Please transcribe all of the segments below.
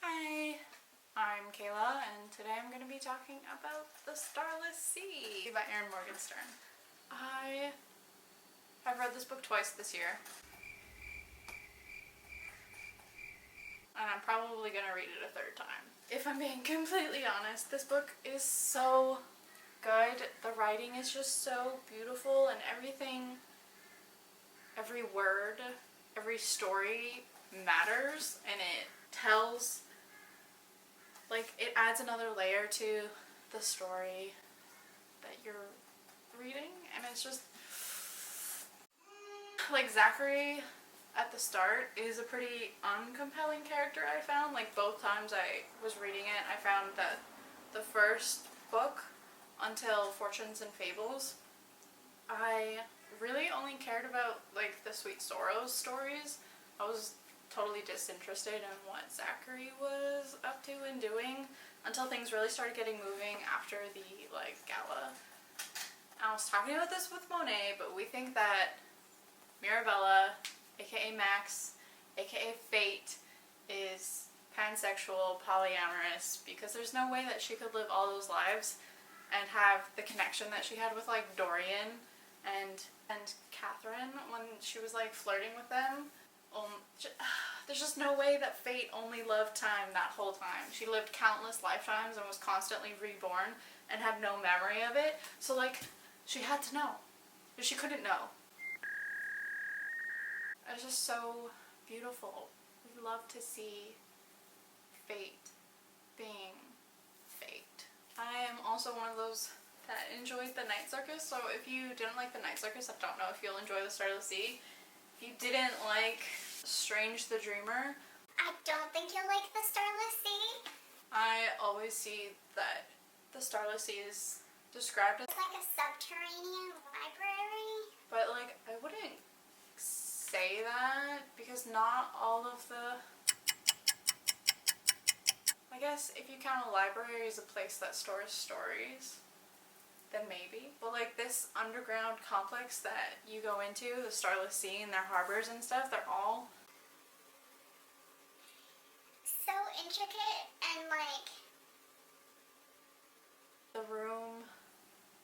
Hi, I'm Kayla, and today I'm going to be talking about The Starless Sea by Erin Morgenstern. I have read this book twice this year, and I'm probably going to read it a third time. If I'm being completely honest, this book is so good. The writing is just so beautiful, and everything, every word, every story matters, and it tells, like, it adds another layer to the story that you're reading, and it's just, like, Zachary at the start is a pretty uncompelling character, I found. Like, both times I was reading it, I found that the first book, until Fortunes and Fables, I really only cared about, like, the Sweet Sorrows stories. I was totally disinterested in what Zachary was up to and doing until things really started getting moving after the, like, gala. I was talking about this with Monae, but we think that Mirabella, aka Max, aka Fate, is pansexual, polyamorous, because there's no way that she could live all those lives and have the connection that she had with, like, Dorian and Catherine when she was, like, flirting with them. There's just no way that Fate only loved time that whole time. She lived countless lifetimes and was constantly reborn and had no memory of it. So, like, she had to know. But she couldn't know. It's just so beautiful. We love to see Fate being Fate. I am also one of those that enjoyed the Night Circus, so if you didn't like the Night Circus, I don't know if you'll enjoy the Starless Sea. If you didn't like Strange the Dreamer, I don't think you'll like the Starless Sea. I always see that the Starless Sea is described as It's like a subterranean library. but, like, I wouldn't say that because not all of the, I guess if you count a library as a place that stores stories, then maybe. But, like, this underground complex that you go into, the Starless Sea and their harbors and stuff, they're all So intricate and, like, the room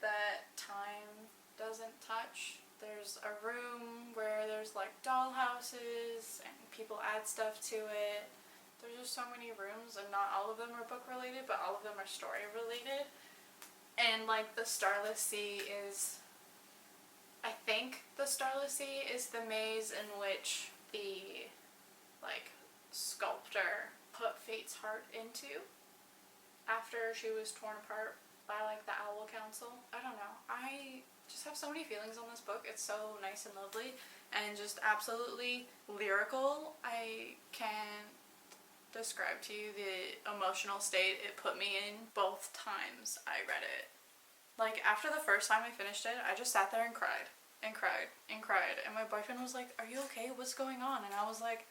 that time doesn't touch. There's a room where there's, like, doll houses and people add stuff to it. There's just so many rooms, and not all of them are book related, but all of them are story related. And, like, the Starless Sea is, I think the Starless Sea is the maze in which the, like, sculptor put Fate's heart into after she was torn apart by, like, the Owl Council. I don't know. I just have so many feelings on this book. It's so nice and lovely and just absolutely lyrical. I can't describe to you the emotional state it put me in both times I read it. Like, after the first time I finished it, I just sat there and cried and cried and cried, and my boyfriend was like, "Are you okay? What's going on?" And I was like,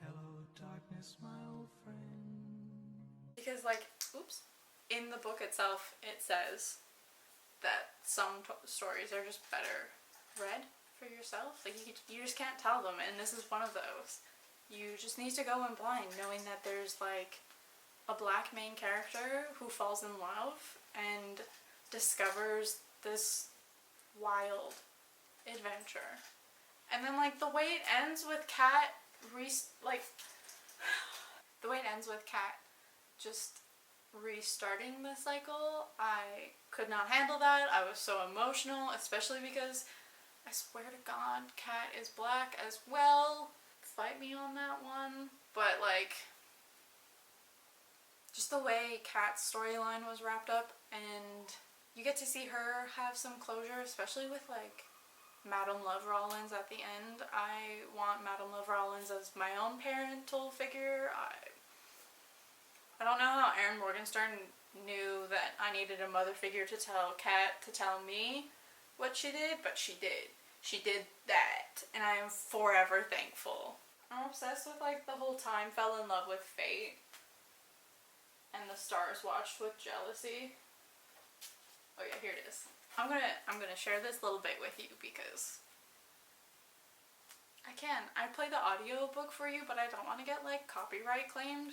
"Hello, darkness, my old friend." Because, like, oops, in the book itself, it says that some stories are just better read for yourself. Like, you just can't tell them, and this is one of those. You just need to go in blind, knowing that there's, like, a black main character who falls in love and discovers this wild adventure. And then, like, the way it ends with Kat just restarting the cycle, I could not handle that. I was so emotional, especially because I swear to God, Kat is black as well. Fight me on that one. But, like, just the way Kat's storyline was wrapped up, and you get to see her have some closure, especially with, like, Madame Love Rollins at the end. I want Madame Love Rollins as my own parental figure. I don't know how Erin Morgenstern knew that I needed a mother figure to tell Kat to tell me what she did, but she did. She did that, and I am forever thankful. I'm obsessed with, like, the whole time fell in love with Fate and the stars watched with jealousy. Oh yeah, here it is. I'm gonna share this little bit with you because I play the audio book for you, but I don't want to get, like, copyright claimed.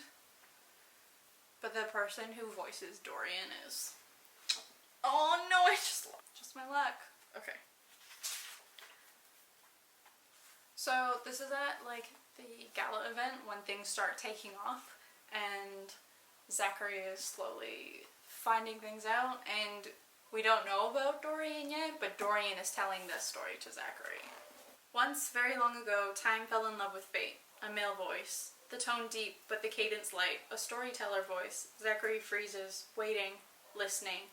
But the person who voices Dorian is... Oh no, I just my luck. Okay. So this is at like the gala event when things start taking off, and Zachary is slowly finding things out, and we don't know about Dorian yet, but Dorian is telling this story to Zachary. Once, very long ago, time fell in love with fate. A male voice. The tone deep, but the cadence light. A storyteller voice. Zachary freezes, waiting, listening.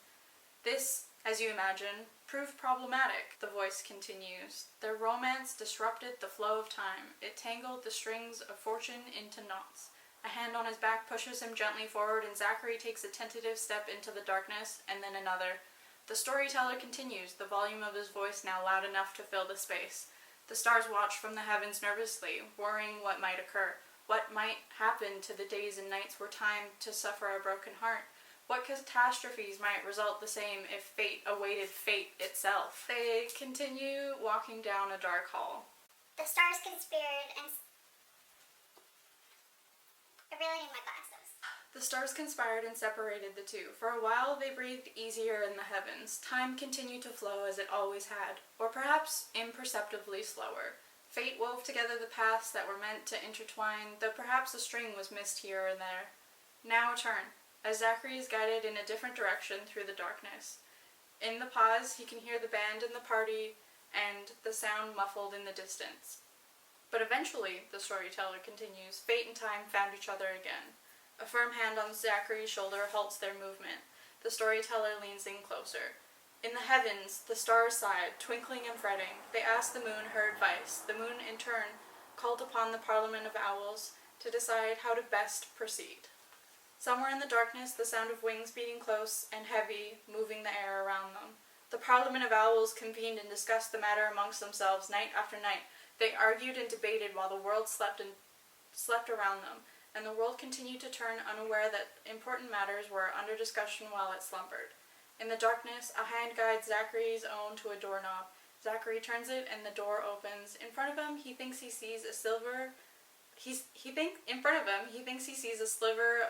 This, as you imagine, proved problematic. The voice continues. Their romance disrupted the flow of time. It tangled the strings of fortune into knots. A hand on his back pushes him gently forward, and Zachary takes a tentative step into the darkness, and then another. The storyteller continues, the volume of his voice now loud enough to fill the space. The stars watch from the heavens nervously, worrying what might occur. What might happen to the days and nights were timed to suffer a broken heart? What catastrophes might result the same if fate awaited fate itself? They continue walking down a dark hall. The stars conspired and... I really need my glasses. The stars conspired and separated the two. For a while they breathed easier in the heavens. Time continued to flow as it always had, or perhaps imperceptibly slower. Fate wove together the paths that were meant to intertwine, though perhaps a string was missed here and there. Now a turn, as Zachary is guided in a different direction through the darkness. In the pause, he can hear the band and the party, and the sound muffled in the distance. But eventually, the storyteller continues, fate and time found each other again. A firm hand on Zachary's shoulder halts their movement. The storyteller leans in closer. In the heavens, the stars sighed, twinkling and fretting. They asked the moon her advice. The moon, in turn, called upon the Parliament of Owls to decide how to best proceed. Somewhere in the darkness, the sound of wings beating close and heavy, moving the air around them. The Parliament of Owls convened and discussed the matter amongst themselves night after night. They argued and debated while the world slept around them, and the world continued to turn unaware that important matters were under discussion while it slumbered. In the darkness, a hand guides Zachary's own to a doorknob. Zachary turns it, and the door opens. In front of him, he thinks he sees a sliver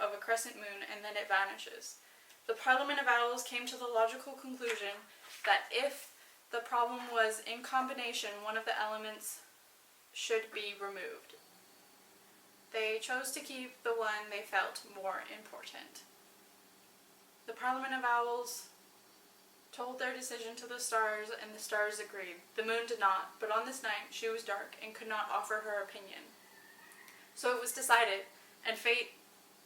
of a crescent moon, and then it vanishes. The Parliament of Owls came to the logical conclusion that if the problem was in combination, one of the elements should be removed. They chose to keep the one they felt more important. The Parliament of Owls told their decision to the stars, and the stars agreed. The moon did not, but on this night she was dark and could not offer her opinion. So it was decided, and fate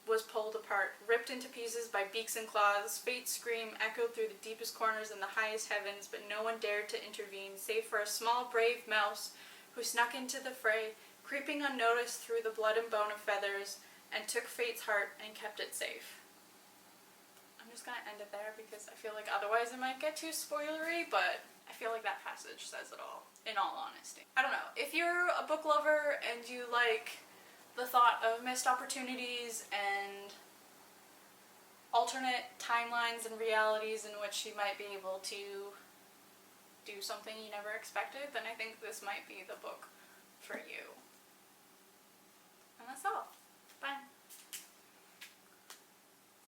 was pulled apart, ripped into pieces by beaks and claws. Fate's scream echoed through the deepest corners in the highest heavens, but no one dared to intervene, save for a small brave mouse who snuck into the fray, creeping unnoticed through the blood and bone of feathers, and took Fate's heart and kept it safe. I'm just gonna end it there because I feel like otherwise it might get too spoilery, but I feel like that passage says it all, in all honesty. I don't know, if you're a book lover and you like the thought of missed opportunities and alternate timelines and realities in which you might be able to do something you never expected, then I think this might be the book for you. And that's all.